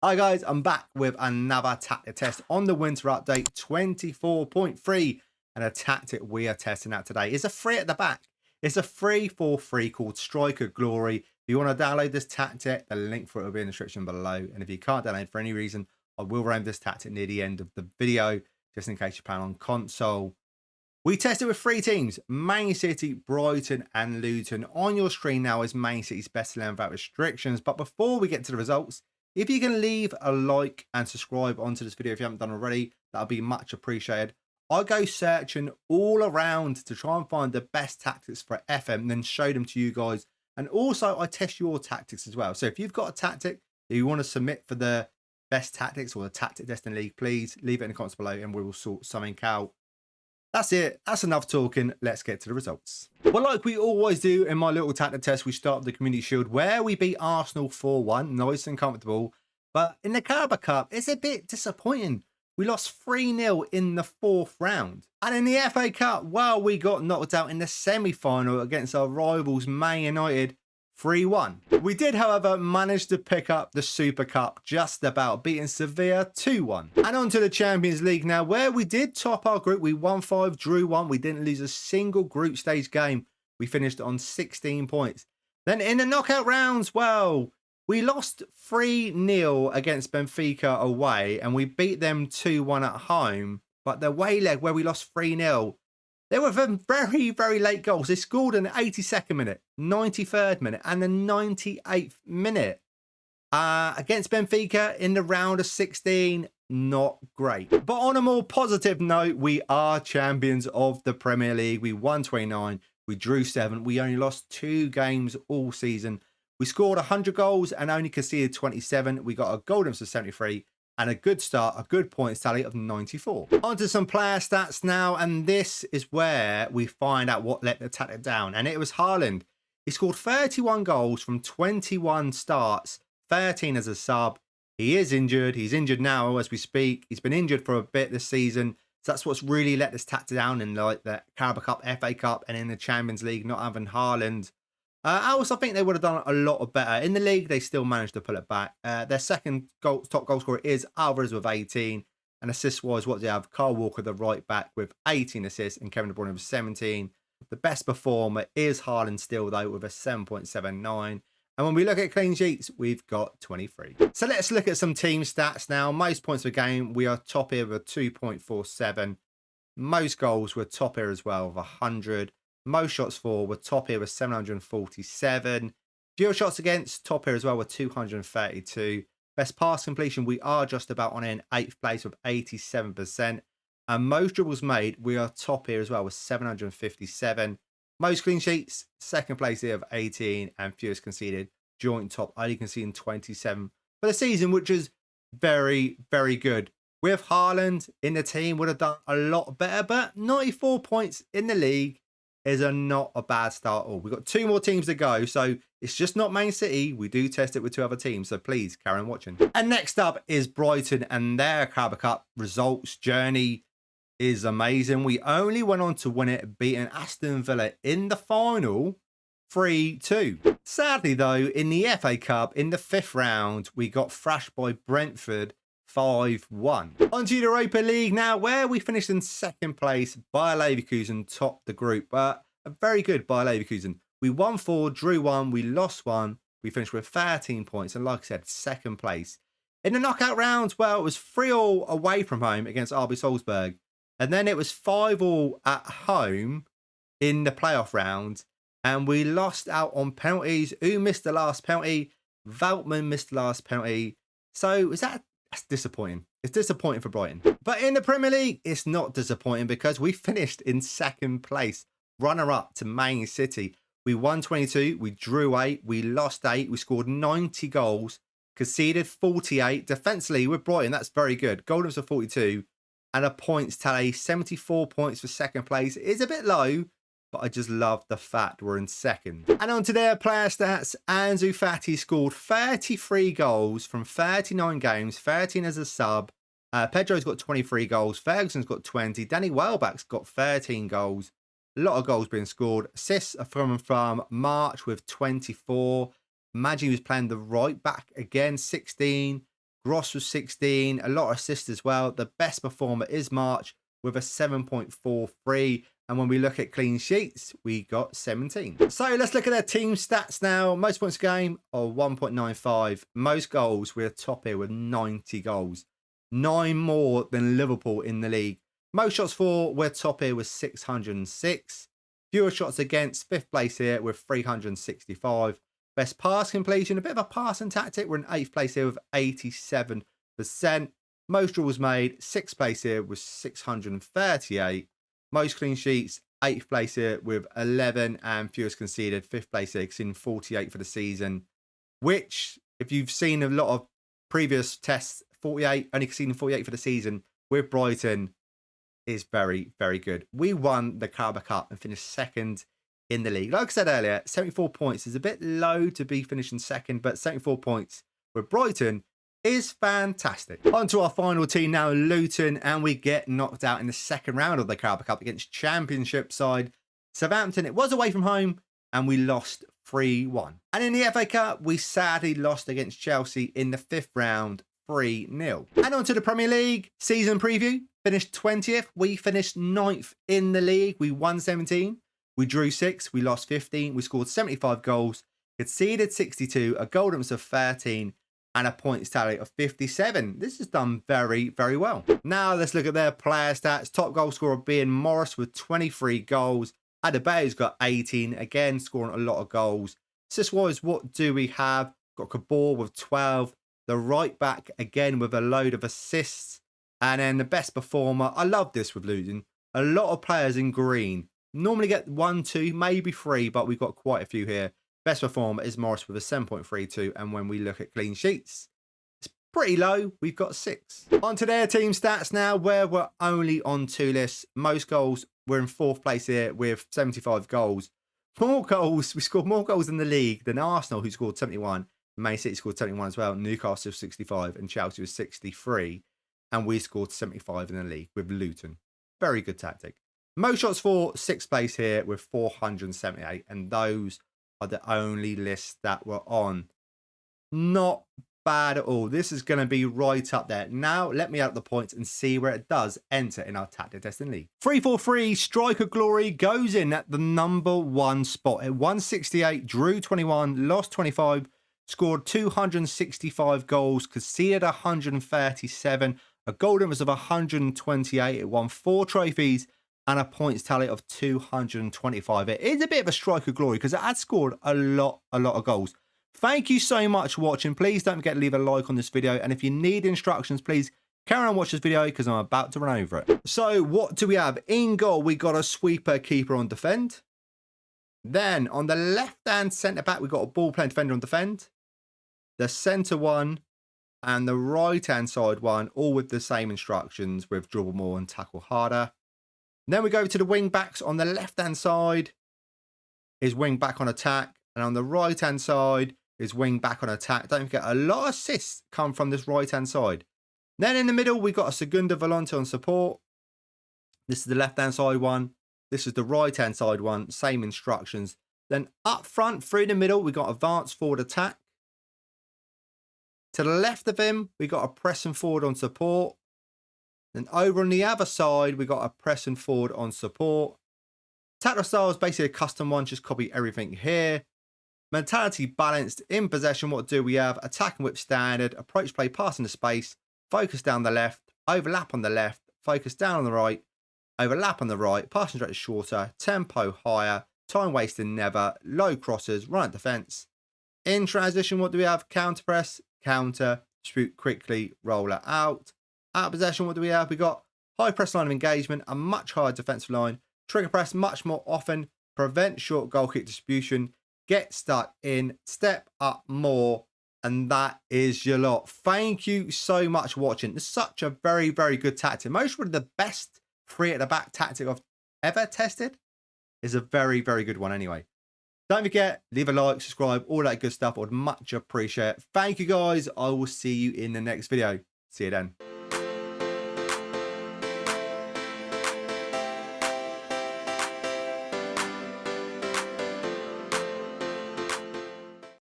Hi guys, I'm back with another tactic test on the winter update 24.3, and a tactic we are testing out today is a free at the back. It's a free for free called Striker Glory. If you want to download this tactic, the link for it will be in the description below. And if you can't download for any reason, I will run this tactic near the end of the video, just in case you're playing on console. We tested with three teams: Man City, Brighton and Luton. On your screen now is Man City's best 11 without restrictions. But before we get to the results, if you can leave a like and subscribe onto this video if you haven't done already, that'll be much appreciated. I go searching all around to try and find the best tactics for FM and then show them to you guys. And also I test your tactics as well. So if you've got a tactic that you want to submit for the best tactics or the tactic testing league, please leave it in the comments below and we will sort something out. That's it. That's enough talking. Let's get to the results. Well, like we always do in my little tactic test, we start with the Community Shield where we beat Arsenal 4-1. Nice and comfortable. But in the Carabao Cup, it's a bit disappointing. We lost 3-0 in the fourth round. And in the FA Cup, well, we got knocked out in the semi-final against our rivals Man United 3-1. We did, however, manage to pick up the Super Cup just about, beating Sevilla 2-1. And on to the Champions League now, where we did top our group. We won 5, drew 1. We didn't lose a single group stage game. We finished on 16 points. Then in the knockout rounds, well, we lost 3-0 against Benfica away and we beat them 2-1 at home. But the away leg where we lost 3-0, they were very, very late goals. They scored in the 82nd minute, 93rd minute, and the 98th minute. Against Benfica in the round of 16, not great. But on a more positive note, we are champions of the Premier League. We won 29, we drew 7. We only lost 2 games all season. We scored 100 goals and only conceded 27. We got a goal difference of 73. And a good start, a good points tally of 94. On to some player stats now, and this is where we find out what let the tactic down. And it was Haaland. He scored 31 goals from 21 starts, 13 as a sub. He is injured. He's injured now as we speak. He's been injured for a bit this season. So that's what's really let this tactic down in like the Carabao Cup, FA Cup, and in the Champions League, not having Haaland. I also think they would have done a lot better. In the league, they still managed to pull it back. Their second top goal scorer is Alvarez with 18. And assist-wise, what do they have? Kyle Walker, the right back, with 18 assists, and Kevin De Bruyne with 17. The best performer is Haaland still, though, with a 7.79. And when we look at clean sheets, we've got 23. So let's look at some team stats now. Most points per game, we are top here with 2.47. Most goals, we're top here as well with 100. Most shots for, we're top here with 747. Fewer shots against, top here as well with 232. Best pass completion, we are just about on in 8th place with 87%. And most dribbles made, we are top here as well with 757. Most clean sheets, second place here of 18. And fewest conceded, joint top, only conceding 27 for the season, which is very, very good. With Haaland in the team, would have done a lot better, but 94 points in the league is not a bad start at all. We've got 2 more teams to go, so it's just not Man City. We do test it with 2 other teams, so please carry on watching. And next up is Brighton, and their Carabao Cup results journey is amazing. We only went on to win it, beating Aston Villa in the final 3-2. Sadly, though, in the FA Cup, in the 5th round, we got thrashed by Brentford 5-1. On to the Europa League now, where we finished in 2nd place. Bayer Leverkusen topped the group, but a very good Bayer Leverkusen. We won 4, drew 1, we lost 1. We finished with 13 points, and like I said, 2nd place. In the knockout rounds, well, it was 3-3 away from home against RB Salzburg, and then it was 5-5 at home in the playoff round, and we lost out on penalties. Who missed the last penalty? Veltman missed the last penalty. So that's disappointing. It's disappointing for Brighton. But in the Premier League, it's not disappointing because we finished in 2nd place, runner-up to Man City. We won 22, we drew 8, we lost 8, we scored 90 goals, conceded 48. Defensively, with Brighton, that's very good. Goal difference of 42, and a points tally, 74 points for 2nd place. It is a bit low, but I just love the fact we're in 2nd. And on to their player stats, Ansu Fati scored 33 goals from 39 games, 13 as a sub. Pedro's got 23 goals, Ferguson's got 20, Danny Welbeck's got 13 goals. A lot of goals being scored. Assists are from March with 24. Imagine he was playing the right back again, 16. Gross was 16, a lot of assists as well. The best performer is March with a 7.43. And when we look at clean sheets, we got 17. So let's look at their team stats now. Most points a game of 1.95. Most goals, we're top here with 90 goals. 9 more than Liverpool in the league. Most shots for, we're top here with 606. Fewer shots against, 5th place here with 365. Best pass completion, a bit of a passing tactic. We're in 8th place here with 87%. Most draws made, 6th place here with 638. Most clean sheets, 8th place here with 11, and fewest conceded, 5th place here, in 48 for the season. Which, if you've seen a lot of previous tests, 48, only conceding 48 for the season with Brighton is very, very good. We won the Carabao Cup and finished 2nd in the league. Like I said earlier, 74 points is a bit low to be finishing 2nd, but 74 points with Brighton is fantastic. On to our final team now, Luton, and we get knocked out in the 2nd round of the Carabao Cup against Championship side Southampton. It was away from home, and we lost 3-1. And in the FA Cup, we sadly lost against Chelsea in the 5th round, 3-0. And on to the Premier League season preview. Finished 20th. We finished 9th in the league. We won 17. We drew 6. We lost 15. We scored 75 goals, conceded 62, a goal difference of 13, and a points tally of 57. This is done very, very well. Now let's look at their player stats. Top goal scorer being Morris with 23 goals. Adebayo's got 18, again scoring a lot of goals. Assist-wise, what do we have? Got Kabor with 12. The right back, again, with a load of assists. And then the best performer, I love this with Luton. A lot of players in green. Normally get 1, 2, maybe 3, but we've got quite a few here. Best performer is Morris with a 7.32. And when we look at clean sheets, it's pretty low. We've got 6. On to their team stats now, where we're only on 2 lists. Most goals, we're in 4th place here with 75 goals. More goals, we scored more goals in the league than Arsenal, who scored 71. Man City scored 71 as well. Newcastle 65 and Chelsea was 63. And we scored 75 in the league with Luton. Very good tactic. Most shots for 6th place here with 478. And those are the only lists that we're on. Not bad at all. This is going to be right up there. Now, let me add the points and see where it does enter in our tactic testing league. 3-4-3 Striker Glory goes in at the number 1 spot at 168, drew 21, lost 25, scored 265 goals, conceded 137, a goal difference of 128. It won 4 trophies and a points tally of 225. It is a bit of a Striker Glory because it had scored a lot of goals. Thank you so much for watching. Please don't forget to leave a like on this video. And if you need instructions, please carry on watch this video because I'm about to run over it. So what do we have? In goal, we got a sweeper keeper on defend. Then on the left-hand centre-back, we got a ball-playing defender on defend. The centre one and the right-hand side one, all with the same instructions with dribble more and tackle harder. Then we go to the wing-backs. On the left-hand side is wing-back on attack. And on the right-hand side is wing-back on attack. Don't forget, a lot of assists come from this right-hand side. Then in the middle, we got a Segunda Volante on support. This is the left-hand side one. This is the right-hand side one. Same instructions. Then up front, through the middle, we got advanced forward attack. To the left of him, we got a pressing forward on support. Then over on the other side, we got a pressing forward on support. Tactical style is basically a custom one. Just copy everything here. Mentality balanced. In possession, what do we have? Attack and whip standard. Approach play, pass into space. Focus down the left. Overlap on the left. Focus down on the right. Overlap on the right. Passing stretch shorter. Tempo higher. Time wasting never. Low crosses. Run at defence. In transition, what do we have? Counter press. Counter. Shoot quickly. Roll it out. Out of possession, what do we have? We got high press line of engagement. A much higher defensive line. Trigger press much more often. Prevent short goal kick distribution. Get stuck in. Step up more. And that is your lot. Thank you so much for watching. It's such a very, very good tactic. Most probably the best 3 at the back tactic I've ever tested. Is a very, very good one anyway. Don't forget, leave a like, subscribe, all that good stuff. I would much appreciate it. Thank you guys. I will see you in the next video. See you then.